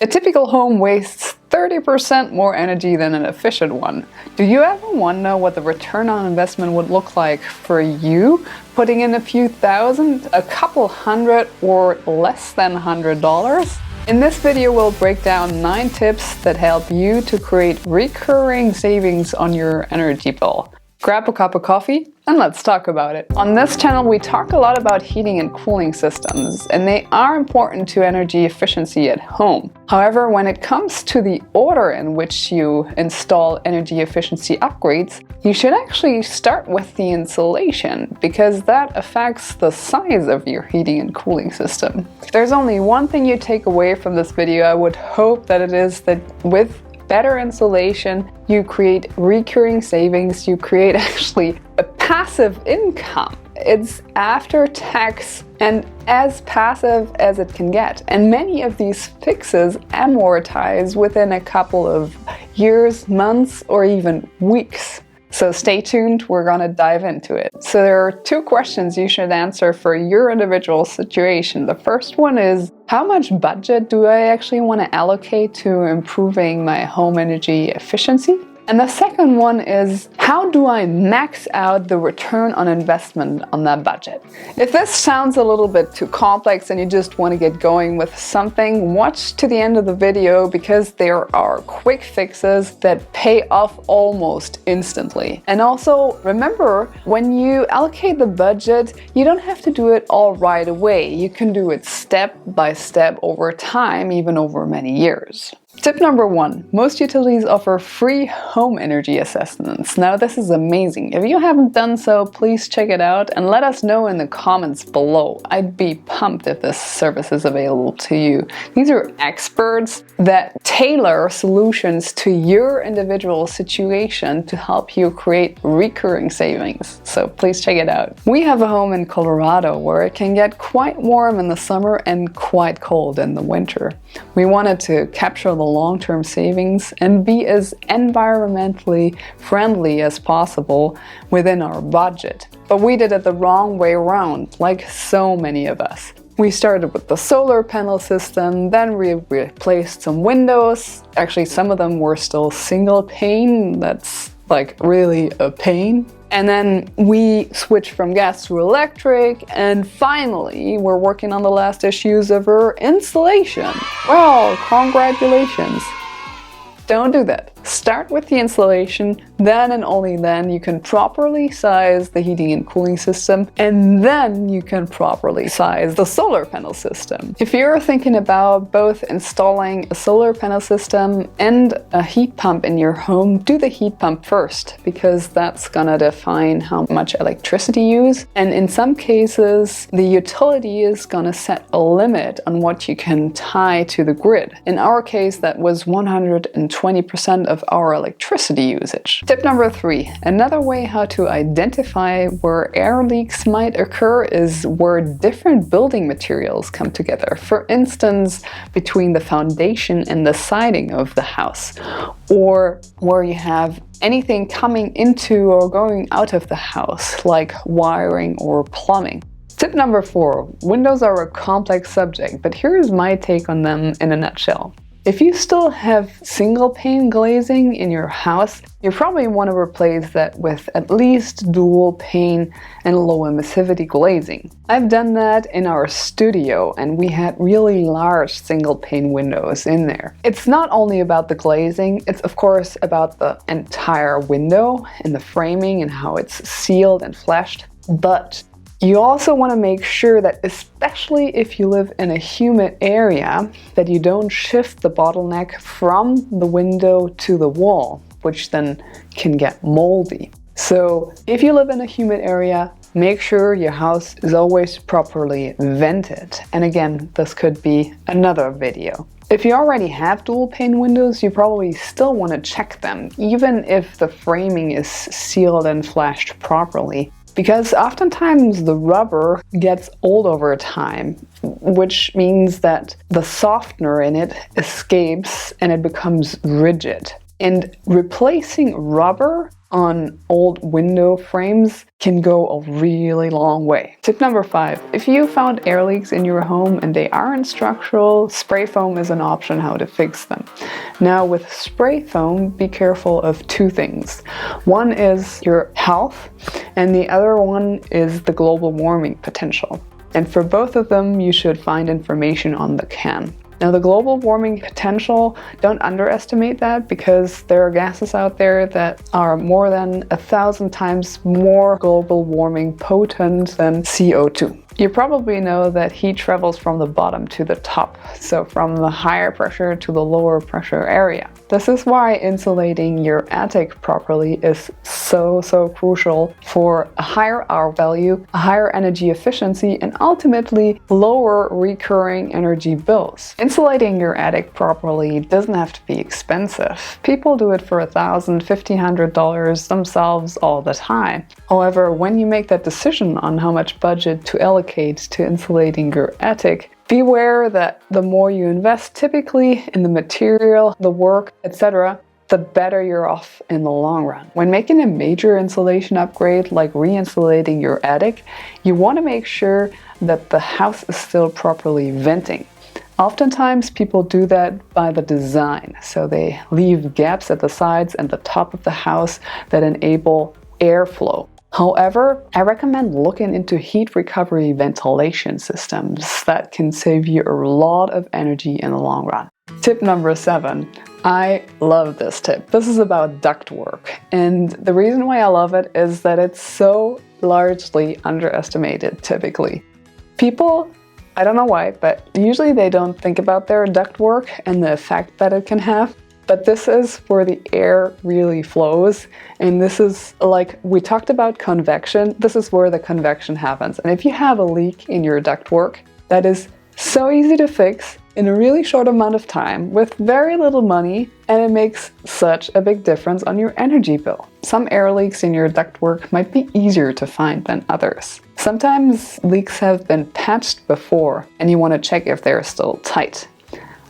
A typical home wastes 30% more energy than an efficient one. Do you ever wonder what the return on investment would look like for you putting in a few thousand, a couple hundred, or less than $100? In this video, we'll break down 9 tips that help you to create recurring savings on your energy bill. Grab a cup of coffee and let's talk about it. On this channel, we talk a lot about heating and cooling systems, and they are important to energy efficiency at home. However, when it comes to the order in which you install energy efficiency upgrades, you should actually start with the insulation, because that affects the size of your heating and cooling system. If there's only one thing you take away from this video, I would hope that it is that with better insulation, you create recurring savings, you create actually a passive income. It's after tax and as passive as it can get. And many of these fixes amortize within a couple of years, months, or even weeks. So stay tuned, we're gonna dive into it. So there are 2 questions you should answer for your individual situation. The first one is, how much budget do I actually want to allocate to improving my home energy efficiency? And the second one is, how do I max out the return on investment on that budget? If this sounds a little bit too complex and you just want to get going with something, watch to the end of the video, because there are quick fixes that pay off almost instantly. And also remember, when you allocate the budget, you don't have to do it all right away. You can do it step by step over time, even over many years. Tip number 1, most utilities offer free home energy assessments. Now this is amazing. If you haven't done so, please check it out and let us know in the comments below. I'd be pumped if this service is available to you. These are experts that tailor solutions to your individual situation to help you create recurring savings. So please check it out. We have a home in Colorado where it can get quite warm in the summer and quite cold in the winter. We wanted to capture the long-term savings and be as environmentally friendly as possible within our budget. But we did it the wrong way around, like so many of us. We started with the solar panel system, then we replaced some windows. Actually, some of them were still single pane. That's like really a pain. And then we switched from gas to electric, and finally we're working on the last issues of our installation. Well, congratulations. Don't do that. Start with the installation, then and only then you can properly size the heating and cooling system, and then you can properly size the solar panel system. If you're thinking about both installing a solar panel system and a heat pump in your home, do the heat pump first, because that's gonna define how much electricity you use, and in some cases the utility is gonna set a limit on what you can tie to the grid. In our case, that was 120% of our electricity usage. Tip number 3, another way how to identify where air leaks might occur is where different building materials come together. For instance, between the foundation and the siding of the house, or where you have anything coming into or going out of the house, like wiring or plumbing. Tip number 4, windows are a complex subject, but here's my take on them in a nutshell. If you still have single pane glazing in your house, you probably want to replace that with at least dual pane and low emissivity glazing. I've done that in our studio, and we had really large single pane windows in there. It's not only about the glazing, it's of course about the entire window and the framing and how it's sealed and fleshed, but you also want to make sure that, especially if you live in a humid area, that you don't shift the bottleneck from the window to the wall, which then can get moldy. So if you live in a humid area, make sure your house is always properly vented. And again, this could be another video. If you already have dual pane windows, you probably still want to check them, even if the framing is sealed and fleshed properly. Because oftentimes the rubber gets old over time, which means that the softener in it escapes and it becomes rigid. And replacing rubber on old window frames can go a really long way. Tip number 5. If you found air leaks in your home and they aren't structural, spray foam is an option how to fix them. Now with spray foam, be careful of 2 things. One is your health and the other one is the global warming potential. And for both of them, you should find information on the can. Now the global warming potential, don't underestimate that because there are gases out there that are more than 1,000 times more global warming potent than CO2. You probably know that heat travels from the bottom to the top, so from the higher pressure to the lower pressure area. This is why insulating your attic properly is so crucial for a higher R value, a higher energy efficiency, and ultimately lower recurring energy bills. Insulating your attic properly doesn't have to be expensive. People do it for $1,000, $1,500 themselves all the time. However, when you make that decision on how much budget to allocate to insulating your attic, beware that the more you invest typically in the material, the work, etc., the better you're off in the long run. When making a major insulation upgrade like re-insulating your attic, you want to make sure that the house is still properly venting. Oftentimes people do that by the design, so they leave gaps at the sides and the top of the house that enable airflow. However, I recommend looking into heat recovery ventilation systems that can save you a lot of energy in the long run. Tip number 7. I love this tip. This is about ductwork, and the reason why I love it is that it's so largely underestimated typically. People, I don't know why, but usually they don't think about their ductwork and the effect that it can have. But this is where the air really flows, and this is like we talked about convection, this is where the convection happens. And if you have a leak in your ductwork, that is so easy to fix in a really short amount of time with very little money, and it makes such a big difference on your energy bill. Some air leaks in your ductwork might be easier to find than others. Sometimes leaks have been patched before, and you want to check if they're still tight.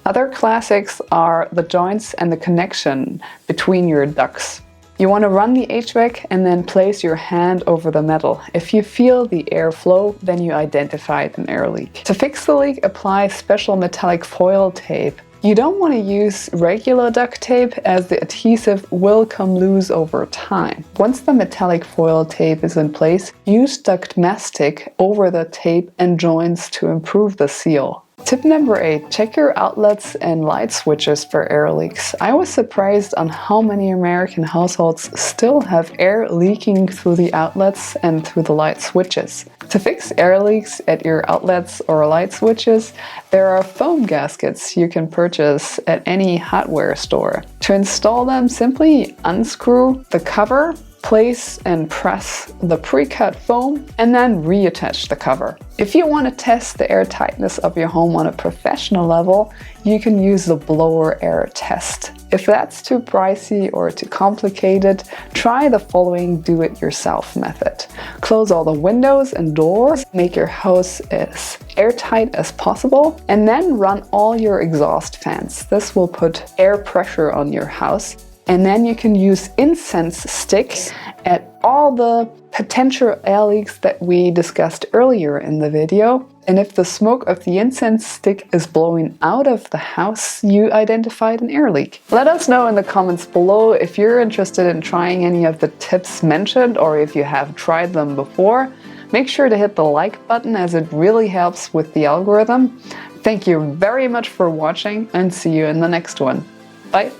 Other classics are the joints and the connection between your ducts. You want to run the HVAC and then place your hand over the metal. If you feel the air flow, then you identified an air leak. To fix the leak, apply special metallic foil tape. You don't want to use regular duct tape as the adhesive will come loose over time. Once the metallic foil tape is in place, use duct mastic over the tape and joints to improve the seal. Tip number 8, check your outlets and light switches for air leaks. I was surprised on how many American households still have air leaking through the outlets and through the light switches. To fix air leaks at your outlets or light switches, there are foam gaskets you can purchase at any hardware store. To install them, simply unscrew the cover, place and press the pre-cut foam, and then reattach the cover. If you want to test the air tightness of your home on a professional level, you can use the blower air test. If that's too pricey or too complicated, try the following do-it-yourself method. Close all the windows and doors, make your house as airtight as possible, and then run all your exhaust fans. This will put air pressure on your house. And then you can use incense sticks at all the potential air leaks that we discussed earlier in the video. And if the smoke of the incense stick is blowing out of the house, you identified an air leak. Let us know in the comments below if you're interested in trying any of the tips mentioned or if you have tried them before. Make sure to hit the like button as it really helps with the algorithm. Thank you very much for watching and see you in the next one. Bye!